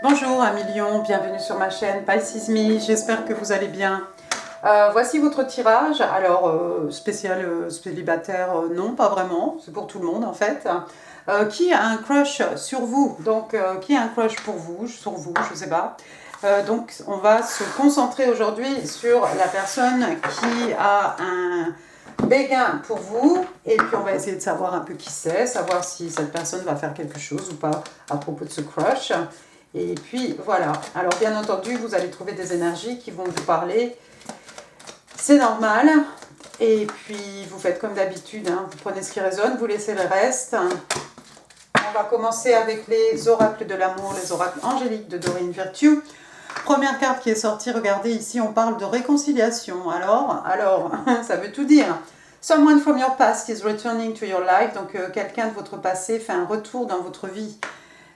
Bonjour amis Lion, bienvenue sur ma chaîne Pisces Me, j'espère que vous allez bien. Voici votre tirage, alors spécial célibataire, non pas vraiment, c'est pour tout le monde en fait. Qui a un crush sur vous, donc qui a un crush pour vous, sur vous, je sais pas. Donc on va se concentrer aujourd'hui sur la personne qui a un béguin pour vous, et puis on va essayer de savoir un peu qui c'est, savoir si cette personne va faire quelque chose ou pas à propos de ce crush. Et puis voilà, alors bien entendu vous allez trouver des énergies qui vont vous parler, c'est normal. Et puis vous faites comme d'habitude, hein, vous prenez ce qui résonne, vous laissez le reste. On va commencer avec les oracles de l'amour, les oracles angéliques de Doreen Virtue. Première carte qui est sortie, regardez ici, on parle de réconciliation. Alors, ça veut tout dire. Someone from your past is returning to your life. Donc, quelqu'un de votre passé fait un retour dans votre vie.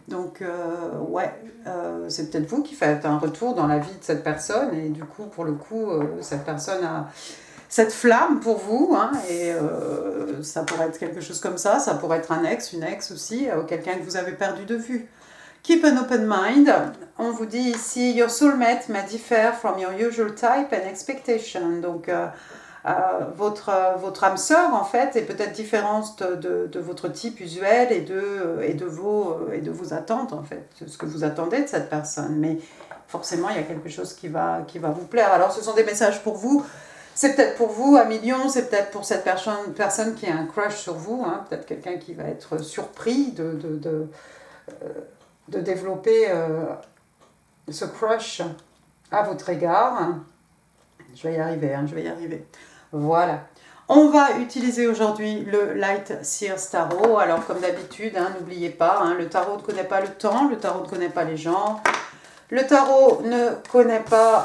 Donc, c'est peut-être vous qui faites un retour dans la vie de cette personne. Et du coup, pour le coup, cette personne a cette flamme pour vous. Hein, et ça pourrait être quelque chose comme ça. Ça pourrait être un ex, une ex aussi, quelqu'un que vous avez perdu de vue. Keep an open mind. On vous dit ici, your soulmate may differ from your usual type and expectation. Donc, votre âme sœur, en fait, est peut-être différente de votre type usuel et de vos attentes, en fait, de ce que vous attendez de cette personne. Mais forcément, il y a quelque chose qui va vous plaire. Alors, ce sont des messages pour vous. C'est peut-être pour vous, à million, c'est peut-être pour cette personne qui a un crush sur vous, hein, peut-être quelqu'un qui va être surpris de développer ce crush à votre égard. Je vais y arriver, hein, je vais y arriver. Voilà. On va utiliser aujourd'hui le Light Seers Tarot. Alors, comme d'habitude, hein, n'oubliez pas, hein, le tarot ne connaît pas le temps, le tarot ne connaît pas les gens, le tarot ne connaît pas...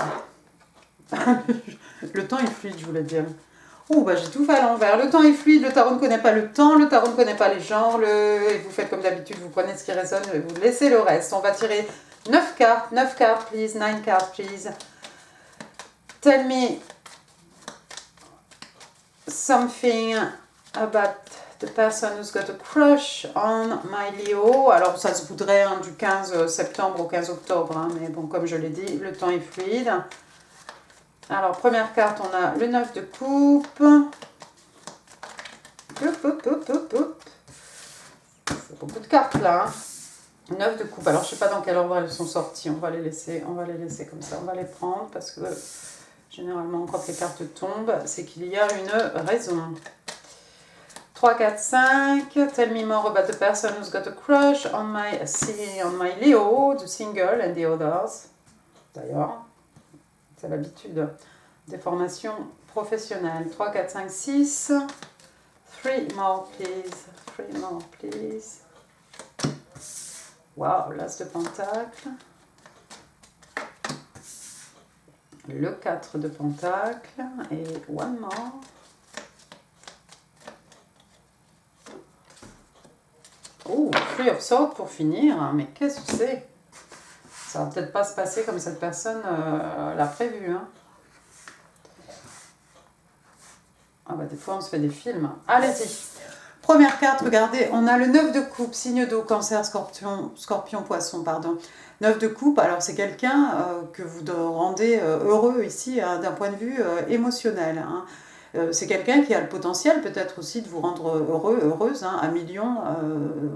le temps est fluide, je voulais dire. Oh, bah j'ai tout fait à l'envers. Le temps est fluide, le tarot ne connaît pas le temps, le tarot ne connaît pas les genres, et vous faites comme d'habitude, vous prenez ce qui résonne et vous laissez le reste. On va tirer 9 cartes, please, 9 cartes, please. Tell me something about the person who's got a crush on my Leo. Alors ça se voudrait hein, du 15 septembre au 15 octobre, hein, mais bon, comme je l'ai dit, le temps est fluide. Alors, première carte, on a le 9 de coupe. C'est beaucoup de cartes là. Hein. 9 de coupe. Alors, je ne sais pas dans quel ordre elles sont sorties. On va les laisser comme ça. On va les prendre parce que généralement, quand les cartes tombent, c'est qu'il y a une raison. 3, 4, 5. Tell me more about the person who's got a crush on my Leo, the single and the others. D'ailleurs. C'est l'habitude des formations professionnelles. 3, 4, 5, 6. 3 more, please. 3 more, please. Wow, l'as de pentacle. Le 4 de pentacle. Et one more. Oh, 3 of swords pour finir. Mais qu'est-ce que c'est? Ça va peut-être pas se passer comme cette personne l'a prévu. Hein. Ah bah des fois on se fait des films. Allez-y. Première carte, regardez, on a le 9 de coupe, signe d'eau, cancer, scorpion, poisson, pardon. 9 de coupe, alors c'est quelqu'un que vous rendez heureux ici hein, d'un point de vue émotionnel. Hein. C'est quelqu'un qui a le potentiel peut-être aussi de vous rendre heureux, heureuse, hein, à million,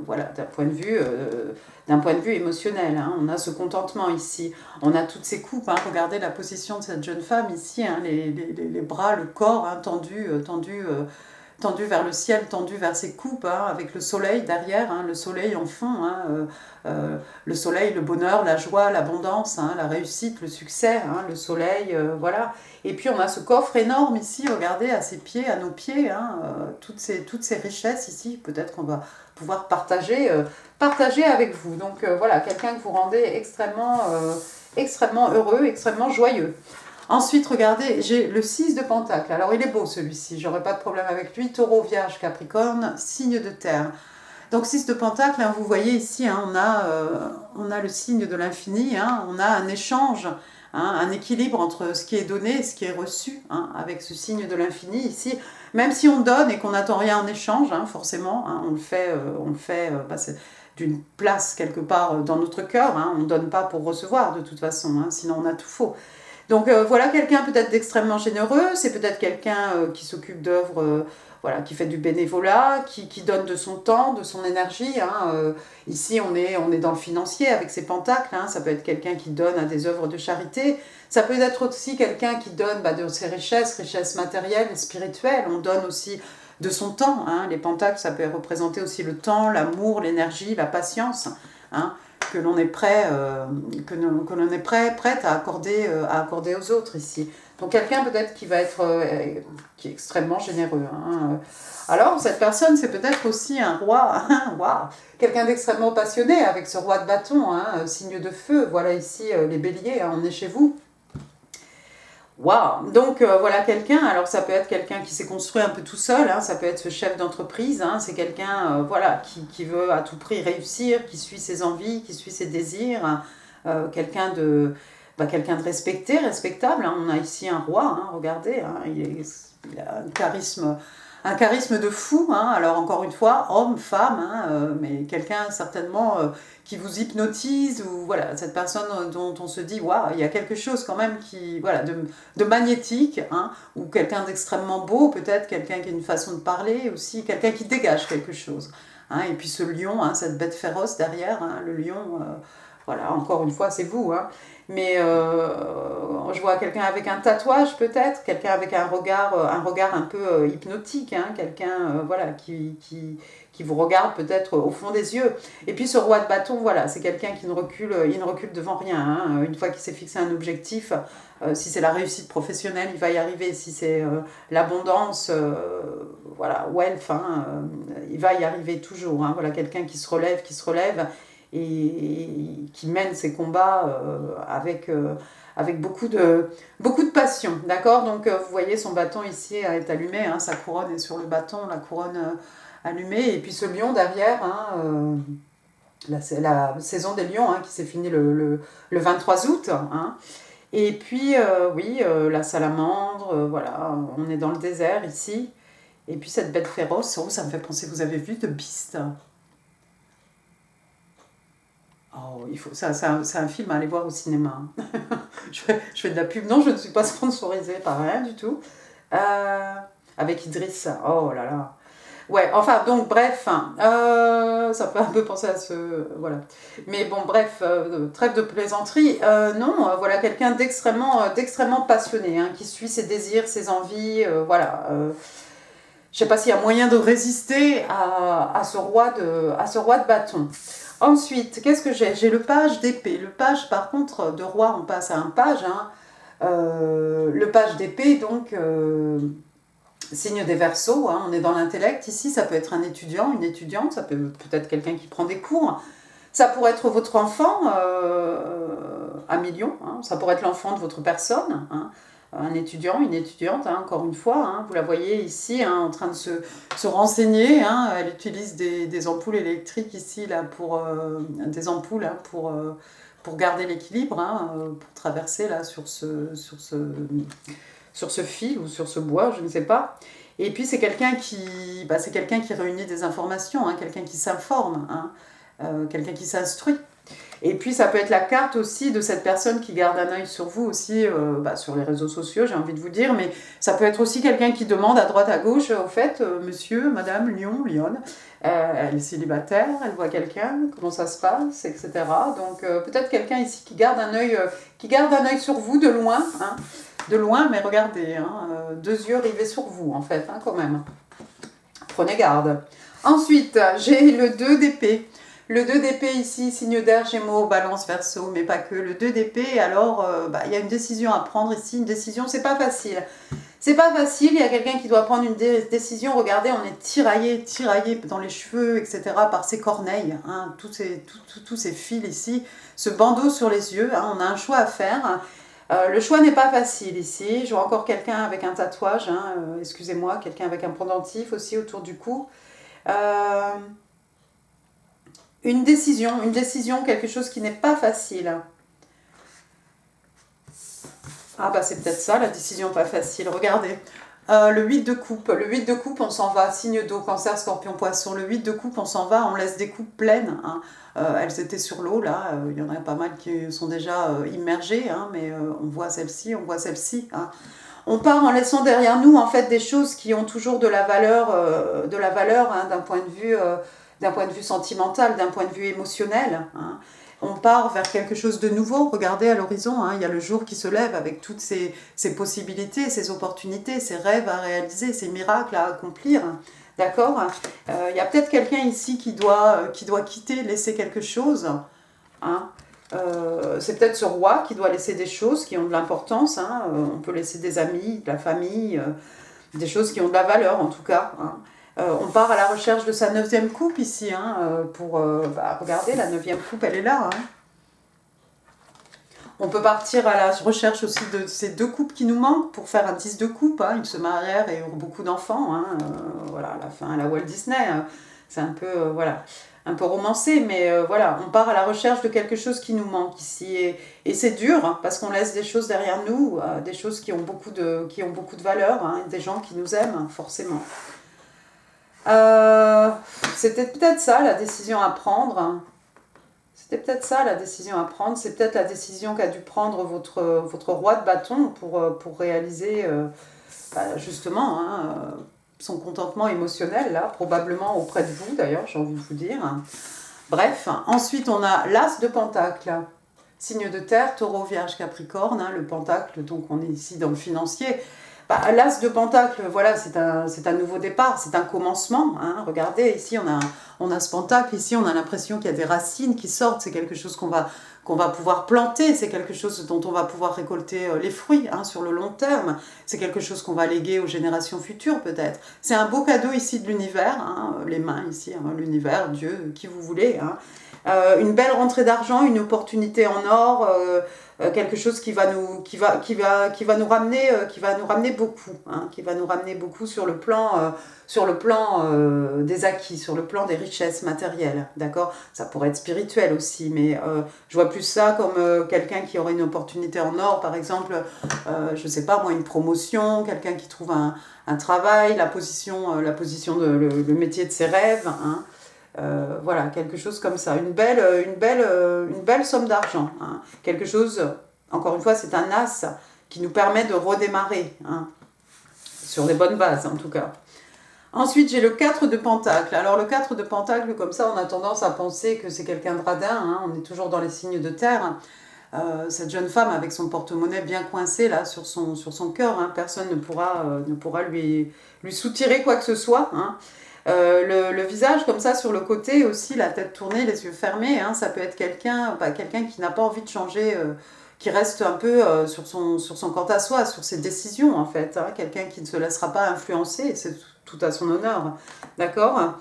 voilà, d'un point de vue émotionnel. Hein. On a ce contentement ici, on a toutes ces coupes. Hein. Regardez la position de cette jeune femme ici, hein, les bras, le corps hein, tendu vers le ciel, tendu vers ses coupes, hein, avec le soleil derrière, hein, le soleil en fond, hein, le soleil, le bonheur, la joie, l'abondance, hein, la réussite, le succès, hein, le soleil, voilà. Et puis on a ce coffre énorme ici, regardez, à ses pieds, à nos pieds, hein, toutes ces richesses ici, peut-être qu'on va pouvoir partager avec vous. Donc voilà, quelqu'un que vous rendez extrêmement heureux, extrêmement joyeux. Ensuite, regardez, j'ai le 6 de pentacle. Alors, il est beau celui-ci, j'aurais pas de problème avec lui. Taureau, Vierge, Capricorne, signe de terre. Donc, 6 de pentacle, hein, vous voyez ici, hein, on a le signe de l'infini, hein, on a un échange, hein, un équilibre entre ce qui est donné et ce qui est reçu, hein, avec ce signe de l'infini ici. Même si on donne et qu'on n'attend rien en échange, hein, forcément, hein, on le fait d'une place quelque part dans notre cœur. Hein. On ne donne pas pour recevoir de toute façon, hein, sinon on a tout faux. Donc voilà quelqu'un peut-être d'extrêmement généreux, c'est peut-être quelqu'un qui s'occupe d'œuvres, voilà, qui fait du bénévolat, qui donne de son temps, de son énergie. Hein. Ici on est dans le financier avec ses pentacles, hein. Ça peut être quelqu'un qui donne à des œuvres de charité, ça peut être aussi quelqu'un qui donne de ses richesses matérielles et spirituelles, on donne aussi de son temps. Hein. Les pentacles ça peut représenter aussi le temps, l'amour, l'énergie, la patience. Hein. Que l'on est prêt, prête à accorder aux autres ici. Donc quelqu'un peut-être qui va être qui est extrêmement généreux. Hein. Alors cette personne c'est peut-être aussi un roi, wow. Quelqu'un d'extrêmement passionné avec ce roi de bâton, hein, signe de feu. Voilà ici les béliers, hein, on est chez vous. Waouh. Donc voilà quelqu'un, alors ça peut être quelqu'un qui s'est construit un peu tout seul, hein, ça peut être ce chef d'entreprise, hein, c'est quelqu'un voilà, qui veut à tout prix réussir, qui suit ses envies, qui suit ses désirs, quelqu'un de respecté, respectable. Hein. On a ici un roi, hein, regardez, hein, il a un charisme de fou, hein. Alors encore une fois, homme, femme, hein, mais quelqu'un certainement qui vous hypnotise, ou voilà, cette personne dont on se dit, waouh, il y a quelque chose quand même qui, voilà, de magnétique, hein, ou quelqu'un d'extrêmement beau, peut-être quelqu'un qui a une façon de parler aussi, quelqu'un qui dégage quelque chose. Hein. Et puis ce lion, hein, cette bête féroce derrière, hein, le lion, voilà, encore une fois, c'est vous, hein. Mais je vois quelqu'un avec un tatouage peut-être, quelqu'un avec un regard un peu hypnotique, hein, quelqu'un voilà, qui vous regarde peut-être au fond des yeux. Et puis ce roi de bâton, voilà, c'est quelqu'un qui ne recule devant rien. Hein. Une fois qu'il s'est fixé un objectif, si c'est la réussite professionnelle, il va y arriver. Si c'est l'abondance, voilà, wealth, hein, il va y arriver toujours. Hein. Voilà, quelqu'un qui se relève, et qui mène ses combats avec beaucoup de passion, d'accord. Donc vous voyez son bâton ici est allumé, hein, sa couronne est sur le bâton, la couronne allumée, et puis ce lion derrière, hein, la saison des lions, hein, qui s'est finie le 23 août, hein. Et puis oui, la salamandre, voilà, on est dans le désert ici, et puis cette bête féroce, oh, ça me fait penser, vous avez vu The Beast? Oh, c'est un film à aller voir au cinéma. je fais de la pub. Non, je ne suis pas sponsorisée par rien du tout. Avec Idriss. Oh là là. Ouais, enfin, donc, bref. Ça fait un peu penser à ce... Voilà. Mais bon, bref, trêve de plaisanterie. Non, voilà, quelqu'un d'extrêmement passionné, hein, qui suit ses désirs, ses envies, voilà. Je ne sais pas s'il y a moyen de résister à ce roi de bâton. Ensuite, qu'est-ce que j'ai? J'ai le page d'épée. Le page, par contre, de roi, on passe à un page. Hein. Le page d'épée, donc, signe des Verseaux. Hein, on est dans l'intellect. Ici, ça peut être un étudiant, une étudiante. Ça peut être quelqu'un qui prend des cours. Ça pourrait être votre enfant, à million. Hein, ça pourrait être l'enfant de votre personne. Hein. Un étudiant, une étudiante, hein, encore une fois, hein, vous la voyez ici, hein, en train de se renseigner, hein, elle utilise des ampoules électriques ici, là, des ampoules, hein, pour garder l'équilibre, hein, pour traverser là, sur ce fil ou sur ce bois, je ne sais pas. Et puis c'est quelqu'un qui réunit des informations, hein, quelqu'un qui s'informe, hein, quelqu'un qui s'instruit. Et puis ça peut être la carte aussi de cette personne qui garde un œil sur vous aussi, sur les réseaux sociaux, j'ai envie de vous dire, mais ça peut être aussi quelqu'un qui demande à droite à gauche, au fait, monsieur, madame, lionne, elle est célibataire, elle voit quelqu'un, comment ça se passe, etc. Donc peut-être quelqu'un ici qui garde un œil sur vous de loin, hein, mais regardez, hein, deux yeux rivés sur vous en fait, hein, quand même. Prenez garde. Ensuite, j'ai le 2 d'épée. Le 2 d'épée ici, signe d'air, Gémeaux, Balance, Verseau, mais pas que. Le 2 d'épée, alors, y a une décision à prendre ici. Une décision, c'est pas facile. C'est pas facile, il y a quelqu'un qui doit prendre une décision. Regardez, on est tiraillé dans les cheveux, etc. par ces corneilles, hein, tous ces fils ici, ce bandeau sur les yeux, hein, on a un choix à faire. Le choix n'est pas facile ici. Je vois encore quelqu'un avec un tatouage, hein, excusez-moi, quelqu'un avec un pendentif aussi autour du cou. Une décision, quelque chose qui n'est pas facile. Ah bah c'est peut-être ça, la décision pas facile. Regardez, Le 8 de coupe. Le 8 de coupe, on s'en va. Signe d'eau, cancer, scorpion, poisson. Le 8 de coupe, on s'en va. On laisse des coupes pleines. Hein. Elles étaient sur l'eau, là. Il y en a pas mal qui sont déjà immergées. Hein, mais on voit celle-ci, on voit celle-ci. Hein. On part en laissant derrière nous, en fait, des choses qui ont toujours de la valeur hein, d'un point de vue sentimental, d'un point de vue émotionnel. Hein. On part vers quelque chose de nouveau. Regardez à l'horizon, hein, il y a le jour qui se lève avec toutes ces possibilités, ces opportunités, ces rêves à réaliser, ces miracles à accomplir. D'accord. Il y a peut-être quelqu'un ici qui doit quitter, laisser quelque chose. Hein. C'est peut-être ce roi qui doit laisser des choses qui ont de l'importance. Hein. On peut laisser des amis, de la famille, des choses qui ont de la valeur en tout cas. Hein. On part à la recherche de sa 9e coupe ici, hein, pour regardez, la 9e coupe, elle est là. Hein. On peut partir à la recherche aussi de ces 2 coupes qui nous manquent pour faire un 10 de coupe. Hein. Ils se marièrent et ont beaucoup d'enfants. Hein. Voilà, à la fin, à la Walt Disney, c'est un peu, voilà, un peu romancé, mais voilà, on part à la recherche de quelque chose qui nous manque ici. Et c'est dur, hein, parce qu'on laisse des choses derrière nous, des choses qui ont beaucoup de valeur, hein, des gens qui nous aiment, forcément. C'était peut-être ça la décision à prendre. C'était peut-être ça la décision à prendre. C'est peut-être la décision qu'a dû prendre votre roi de bâton pour réaliser justement hein, son contentement émotionnel, là, probablement auprès de vous d'ailleurs, j'ai envie de vous dire. Bref, ensuite on a l'as de pentacle. Signe de terre, taureau, vierge, capricorne, hein, le pentacle, donc on est ici dans le financier. L'as de pentacle, voilà, c'est un nouveau départ, c'est un commencement. Hein. Regardez, ici on a ce pentacle, ici on a l'impression qu'il y a des racines qui sortent, c'est quelque chose qu'on va pouvoir planter, c'est quelque chose dont on va pouvoir récolter les fruits hein, sur le long terme, c'est quelque chose qu'on va léguer aux générations futures peut-être. C'est un beau cadeau ici de l'univers, hein, les mains ici, hein, l'univers, Dieu, qui vous voulez. Hein. Une belle rentrée d'argent, une opportunité en or, quelque chose qui va nous ramener beaucoup, hein, qui va nous ramener beaucoup sur le plan des acquis, sur le plan des richesses matérielles, d'accord. Ça pourrait être spirituel aussi, mais je vois plus ça comme quelqu'un qui aurait une opportunité en or, par exemple, je sais pas moi, une promotion, quelqu'un qui trouve un travail, la position le métier de ses rêves, hein. Voilà, quelque chose comme ça, une belle somme d'argent, hein. Quelque chose, encore une fois, c'est un as qui nous permet de redémarrer, hein, sur des bonnes bases en tout cas. Ensuite, j'ai le 4 de pentacle. Alors le 4 de pentacle, comme ça, on a tendance à penser que c'est quelqu'un de radin, hein. On est toujours dans les signes de terre. Cette jeune femme avec son porte-monnaie bien coincé là sur son cœur, hein. Personne ne pourra lui soutirer quoi que ce soit, hein. Le visage comme ça sur le côté aussi, la tête tournée, les yeux fermés, hein, ça peut être quelqu'un qui n'a pas envie de changer, qui reste un peu sur son quant à soi, sur ses décisions en fait, hein, quelqu'un qui ne se laissera pas influencer, et c'est tout à son honneur, d'accord.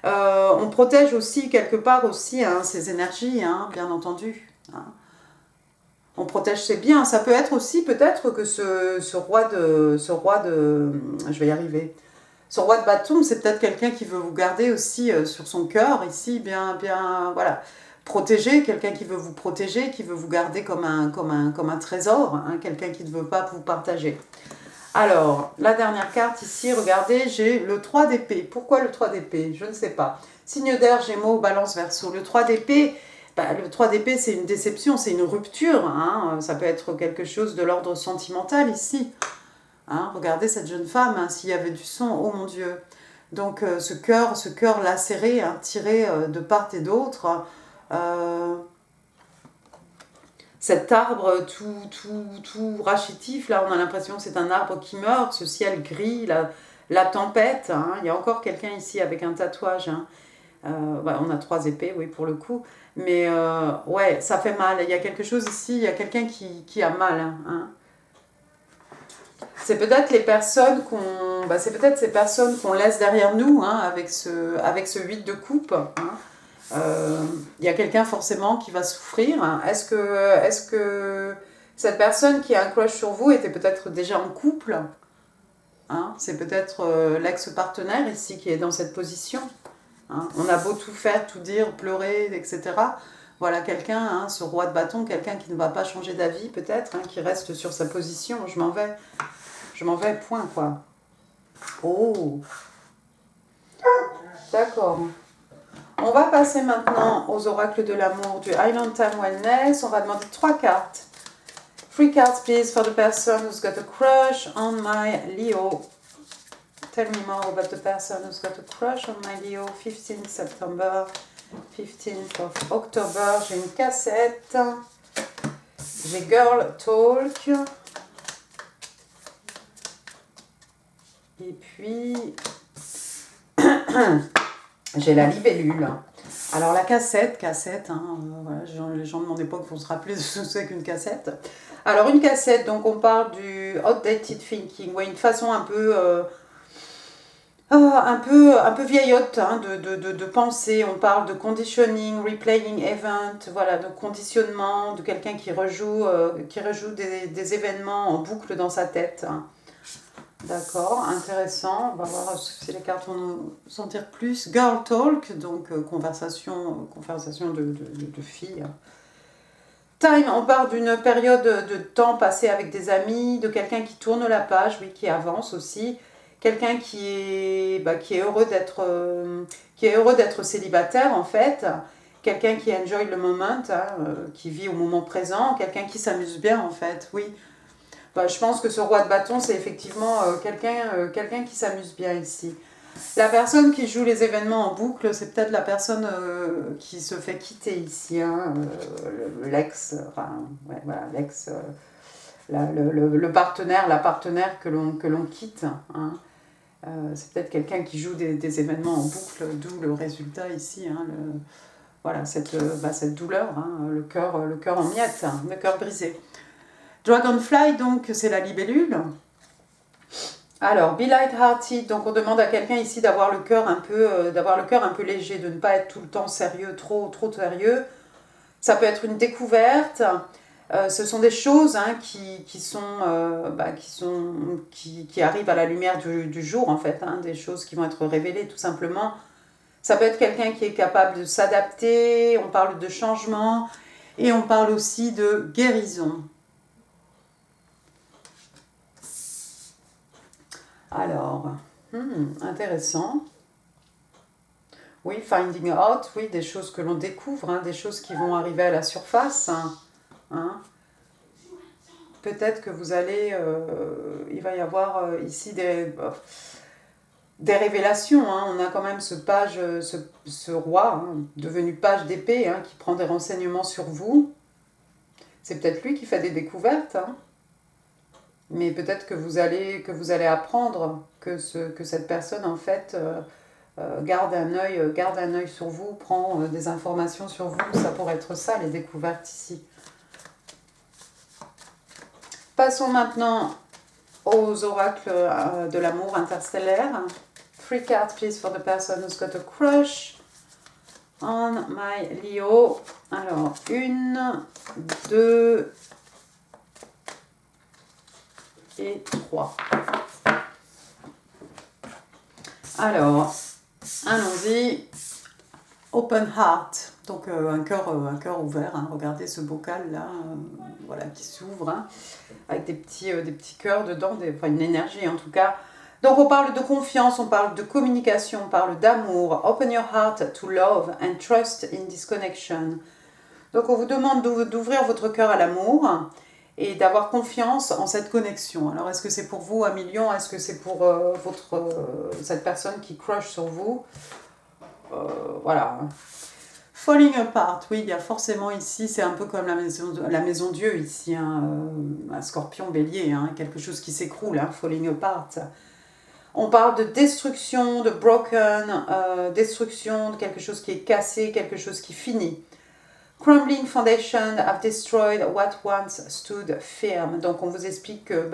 On protège aussi quelque part aussi hein, ses énergies, hein, bien entendu. Hein. On protège ses biens, ça peut être aussi peut-être que ce roi de, je vais y arriver. Ce roi de bâton, c'est peut-être quelqu'un qui veut vous garder aussi sur son cœur, ici, bien, voilà, protégé, quelqu'un qui veut vous protéger, qui veut vous garder comme un trésor, hein, quelqu'un qui ne veut pas vous partager. Alors, la dernière carte ici, regardez, j'ai le 3 d'épée. Pourquoi le 3 d'épée? Je ne sais pas. Signe d'air, Gémeaux, Balance, Verseau. Le 3 d'épée, le 3 d'épée, c'est une déception, c'est une rupture, hein, ça peut être quelque chose de l'ordre sentimental ici. Hein, regardez cette jeune femme, hein, s'il y avait du sang, oh mon Dieu. Donc ce cœur lacéré, hein, tiré de part et d'autre. Cet arbre tout rachitif, là on a l'impression que c'est un arbre qui meurt, ce ciel gris, la tempête. Hein, il y a encore quelqu'un ici avec un tatouage. Hein. On a 3 épées, oui, pour le coup. Mais ouais, ça fait mal. Il y a quelque chose ici, il y a quelqu'un qui a mal. Hein. C'est peut-être c'est peut-être ces personnes qu'on laisse derrière nous hein, avec ce 8 de coupe. Hein. Y a quelqu'un forcément qui va souffrir. Hein. Est-ce que cette personne qui a un crush sur vous était peut-être déjà en couple hein. C'est peut-être l'ex-partenaire ici qui est dans cette position. Hein. On a beau tout faire, tout dire, pleurer, etc. Voilà quelqu'un, hein, ce roi de bâton, quelqu'un qui ne va pas changer d'avis peut-être, hein, qui reste sur sa position. Je m'en vais, point quoi. Oh, d'accord. On va passer maintenant aux oracles de l'amour du Island Time Wellness. On va demander 3 cartes. 3 cards, please, for the person who's got a crush on my Leo. Tell me more about the person who's got a crush on my Leo. 15th September, 15th of October. J'ai une cassette. J'ai Girl Talk. Et puis, j'ai la libellule. Alors la cassette, voilà, les gens de mon époque vont se rappeler de ce que c'est qu'une cassette. Alors une cassette, donc on parle du outdated thinking, ouais, une façon un peu vieillotte de penser. On parle de conditioning, replaying event, voilà, de conditionnement, de quelqu'un qui rejoue des événements en boucle dans sa tête. D'accord, intéressant. On va voir si les cartes vont nous en dire plus. Girl talk, donc conversation de filles. Time, on parle d'une période de temps passé avec des amis, de quelqu'un qui tourne la page, oui, qui avance aussi. Quelqu'un qui est heureux d'être célibataire en fait. Quelqu'un qui enjoy le moment, qui vit au moment présent. Quelqu'un qui s'amuse bien en fait, oui. Je pense que ce roi de bâton, c'est effectivement quelqu'un qui s'amuse bien ici. La personne qui joue les événements en boucle, c'est peut-être la personne qui se fait quitter ici, l'ex, le partenaire, la partenaire que l'on quitte. C'est peut-être quelqu'un qui joue des événements en boucle, d'où le résultat ici, cette douleur, le cœur en miettes, le cœur brisé. Dragonfly, donc, c'est la libellule. Alors, be light-hearted, donc on demande à quelqu'un ici d'avoir le cœur un peu léger, de ne pas être tout le temps sérieux, trop sérieux. Ça peut être une découverte. Ce sont des choses qui arrivent à la lumière du jour, en fait, des choses qui vont être révélées, tout simplement. Ça peut être quelqu'un qui est capable de s'adapter, on parle de changement, et on parle aussi de guérison. Alors, intéressant. Oui, finding out, oui, des choses que l'on découvre, des choses qui vont arriver à la surface. Peut-être que vous allez... il va y avoir ici des révélations. On a quand même ce roi, devenu page d'épée, qui prend des renseignements sur vous. C'est peut-être lui qui fait des découvertes. Mais peut-être que vous allez apprendre que cette personne, en fait, garde un œil sur vous, prend des informations sur vous. Ça pourrait être ça, les découvertes ici. Passons maintenant aux oracles de l'amour interstellaire. 3 cards, please, for the person who's got a crush on my Leo. Alors, 1, 2... et 3. Alors, allons-y. Open heart, donc un cœur ouvert. Regardez ce bocal là, qui s'ouvre, avec des petits cœurs dedans, une énergie en tout cas. Donc on parle de confiance, on parle de communication, on parle d'amour. Open your heart to love and trust in this connection. Donc on vous demande d'ouvrir votre cœur à l'amour et d'avoir confiance en cette connexion. Alors, est-ce que c'est pour vous 1 million? Est-ce que c'est pour cette personne qui crush sur vous? Voilà. Falling apart, oui, il y a forcément ici, c'est un peu comme la maison Dieu ici, un scorpion bélier, quelque chose qui s'écroule, falling apart. On parle de destruction, de broken, destruction, de quelque chose qui est cassé, quelque chose qui finit. Crumbling foundation have destroyed what once stood firm. Donc on vous explique que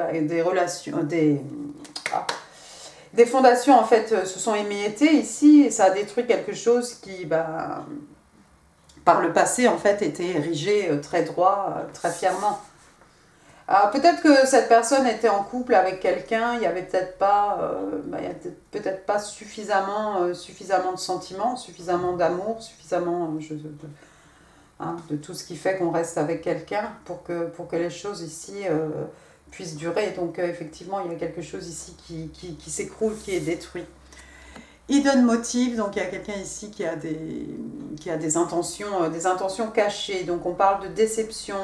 des fondations en fait se sont émiettées ici et ça a détruit quelque chose qui par le passé en fait était érigé très droit, très fièrement. Peut-être que cette personne était en couple avec quelqu'un, il n'y avait peut-être pas suffisamment de sentiments, suffisamment d'amour, suffisamment de tout ce qui fait qu'on reste avec quelqu'un pour que les choses ici puisse durer. Donc effectivement, il y a quelque chose ici qui s'écroule, qui est détruit. Hidden motive, donc il y a quelqu'un ici qui a des intentions cachées. Donc on parle de déception,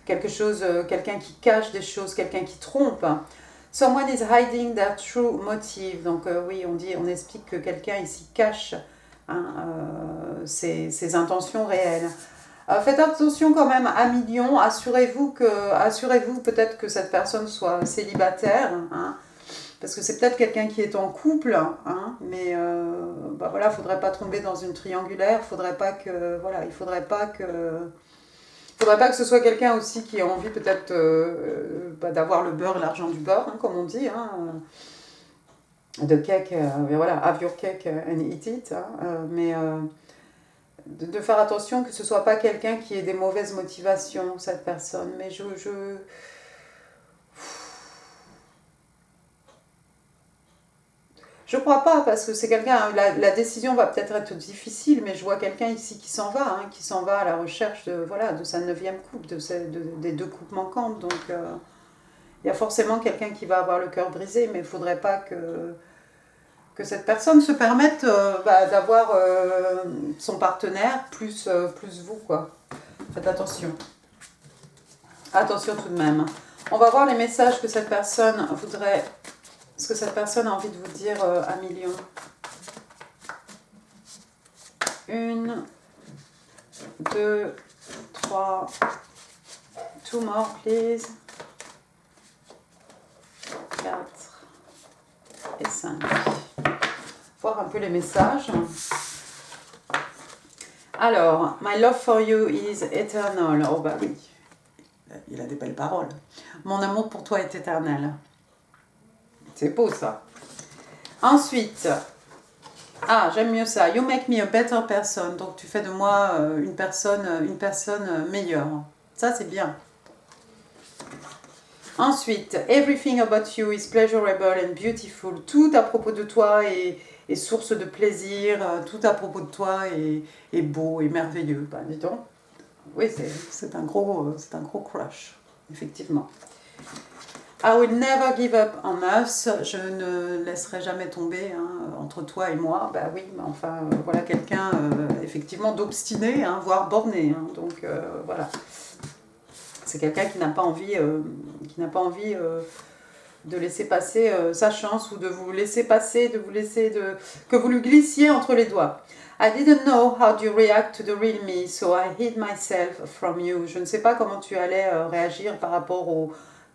quelqu'un qui cache des choses, quelqu'un qui trompe. Someone is hiding their true motive. Donc oui, on explique que quelqu'un ici cache ses intentions réelles. Faites attention quand même à millions. Assurez-vous peut-être que cette personne soit célibataire. Parce que c'est peut-être quelqu'un qui est en couple, mais voilà, faudrait pas tomber dans une triangulaire, il faudrait pas que ce soit quelqu'un aussi qui a envie peut-être d'avoir le beurre et l'argent du beurre, comme on dit, de cake, voilà, have your cake and eat it, de faire attention que ce soit pas quelqu'un qui ait des mauvaises motivations, cette personne, mais je crois pas, parce que c'est quelqu'un, la décision va peut-être être difficile, mais je vois quelqu'un ici qui s'en va, qui s'en va à la recherche de sa 9e coupe, des 2 coupes manquantes. Donc il y a forcément quelqu'un qui va avoir le cœur brisé, mais il ne faudrait pas que cette personne se permette d'avoir son partenaire plus vous, quoi. Faites attention. Attention tout de même. On va voir les messages que cette personne voudrait... Ce que cette personne a envie de vous dire à million. 1, 2, 3. 2 more, please. 4 et 5. Voir un peu les messages. Alors, my love for you is eternal. Oh bah oui, il a des belles paroles. Mon amour pour toi est éternel. C'est beau ça. Ensuite, j'aime mieux ça. You make me a better person. Donc tu fais de moi une personne meilleure. Ça c'est bien. Ensuite, everything about you is pleasurable and beautiful. Tout à propos de toi est source de plaisir. Tout à propos de toi est beau et merveilleux. Ben, dis donc. Oui, c'est un gros crush, effectivement. I will never give up on us. Je ne laisserai jamais tomber entre toi et moi. Bah oui, mais enfin, voilà quelqu'un effectivement d'obstiné, voire borné. Donc voilà. C'est quelqu'un qui n'a pas envie, de laisser passer sa chance ou de vous laisser passer, que vous lui glissiez entre les doigts. I didn't know how to react to the real me, so I hid myself from you. Je ne sais pas comment tu allais réagir par rapport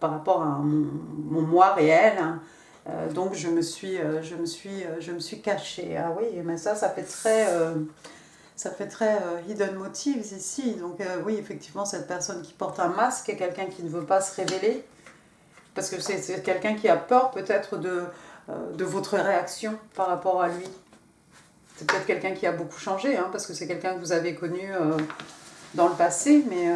à mon moi réel. Donc je me suis cachée. Ah oui, mais ça fait très hidden motives ici. Donc oui, effectivement, cette personne qui porte un masque est quelqu'un qui ne veut pas se révéler. Parce que c'est quelqu'un qui a peur peut-être de votre réaction par rapport à lui. C'est peut-être quelqu'un qui a beaucoup changé, parce que c'est quelqu'un que vous avez connu dans le passé, mais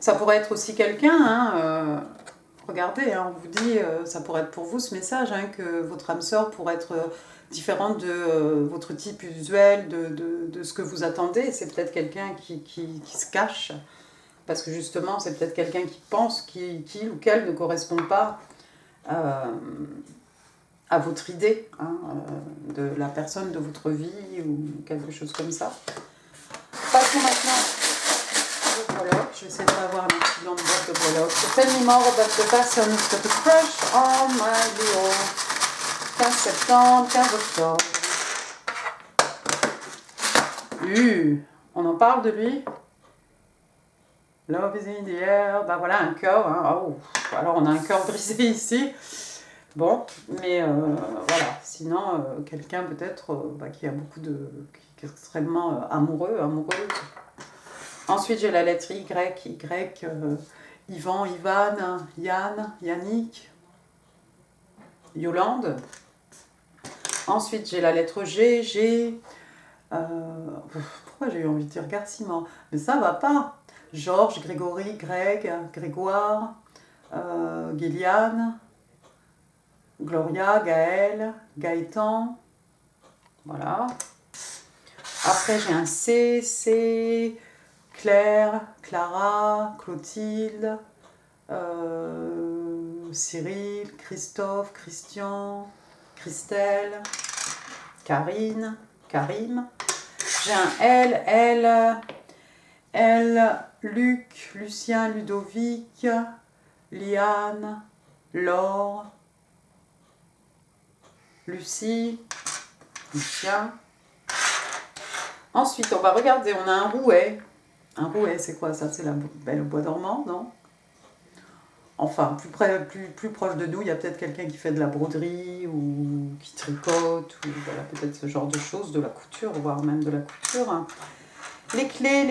ça pourrait être aussi quelqu'un, regardez, on vous dit, ça pourrait être pour vous ce message, que votre âme sœur pourrait être différente de votre type usuel, de ce que vous attendez. C'est peut-être quelqu'un qui se cache, parce que justement, c'est peut-être quelqu'un qui pense qu'il ou qu'elle ne correspond pas à votre idée de la personne de votre vie ou quelque chose comme ça. Passons maintenant au prologue. Je vais essayer de avoir un petit blanc de boîte de prologue. Tell me more about the person who's got a crush on my Leo. 15 septembre, 15 octobre. On en parle de lui. Love is in the air. Ben voilà, un cœur. Oh. Alors on a un cœur brisé ici. Bon, mais voilà. Sinon, quelqu'un peut-être qui a qui est extrêmement amoureuse. Ensuite, j'ai la lettre Y, Yvan, Ivan, Yann, Yannick, Yolande. Ensuite, j'ai la lettre G, pourquoi j'ai eu envie de dire Garciment? Mais ça va pas. Georges, Grégory, Greg, Grégoire, Gilliane, Gloria, Gaël, Gaëtan. Voilà. Après, j'ai un C, Claire, Clara, Clotilde, Cyril, Christophe, Christian, Christelle, Karine, Karim. J'ai un elle, Luc, Lucien, Ludovic, Liane, Laure, Lucie, Lucien. Ensuite, on va regarder, on a un rouet. Un rouet, c'est quoi ça? C'est la belle au bois dormant, non? Enfin, plus proche de nous, il y a peut-être quelqu'un qui fait de la broderie ou qui tricote, ou voilà, peut-être ce genre de choses, de la couture, voire même de la couture. Les clés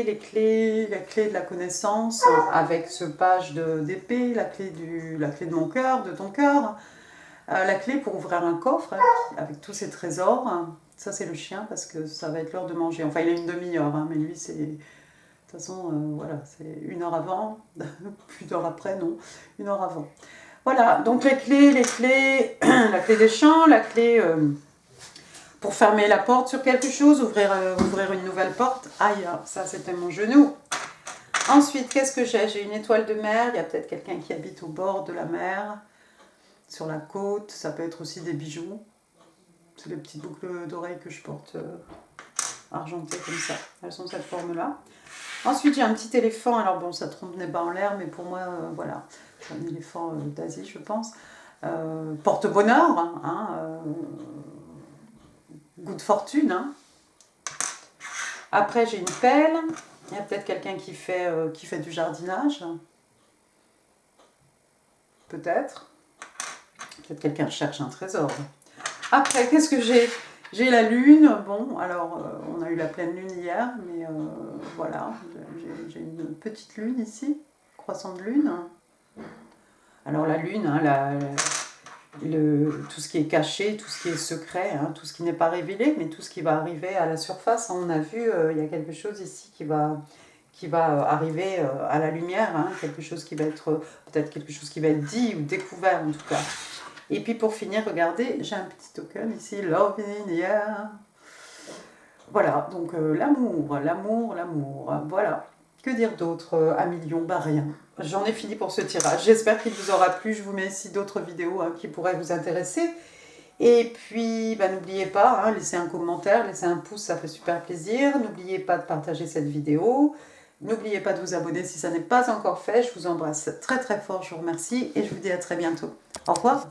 de la connaissance, avec ce page d'épée, la clé de mon cœur, de ton cœur, la clé pour ouvrir un coffre, avec tous ces trésors. Ça, c'est le chien, parce que ça va être l'heure de manger. Enfin, il a une demi-heure, mais lui, c'est... De toute façon, voilà, c'est 1 heure avant, plus d'heure après, non, 1 heure avant. Voilà, donc les clés, la clé des champs, la clé pour fermer la porte sur quelque chose, ouvrir une nouvelle porte. Aïe, ça c'était mon genou. Ensuite, qu'est-ce que j'ai? J'ai une étoile de mer, il y a peut-être quelqu'un qui habite au bord de la mer, sur la côte, ça peut être aussi des bijoux. C'est les petites boucles d'oreilles que je porte argentées comme ça, elles sont de cette forme-là. Ensuite, j'ai un petit éléphant. Alors bon, ça trompe n'est pas en l'air, mais pour moi, voilà, c'est un éléphant d'Asie, je pense. Porte-bonheur, goût de fortune. Après, j'ai une pelle. Il y a peut-être quelqu'un qui fait du jardinage. Peut-être. Peut-être quelqu'un cherche un trésor. Après, qu'est-ce que j'ai? J'ai la lune. Bon, alors, on a eu la pleine lune hier, mais voilà, j'ai une petite lune ici, croissant de lune. Alors la lune, tout ce qui est caché, tout ce qui est secret, tout ce qui n'est pas révélé, mais tout ce qui va arriver à la surface. On a vu, il y a quelque chose ici qui va arriver à la lumière, quelque chose qui va être, peut-être quelque chose qui va être dit ou découvert en tout cas. Et puis pour finir, regardez, j'ai un petit token ici, Love in here. Voilà, donc l'amour, voilà. Que dire d'autre à millions? Bah rien. J'en ai fini pour ce tirage. J'espère qu'il vous aura plu. Je vous mets ici d'autres vidéos qui pourraient vous intéresser. Et puis, bah, n'oubliez pas, laissez un commentaire, laissez un pouce, ça fait super plaisir. N'oubliez pas de partager cette vidéo. N'oubliez pas de vous abonner si ça n'est pas encore fait. Je vous embrasse très très fort, je vous remercie et je vous dis à très bientôt. Au revoir.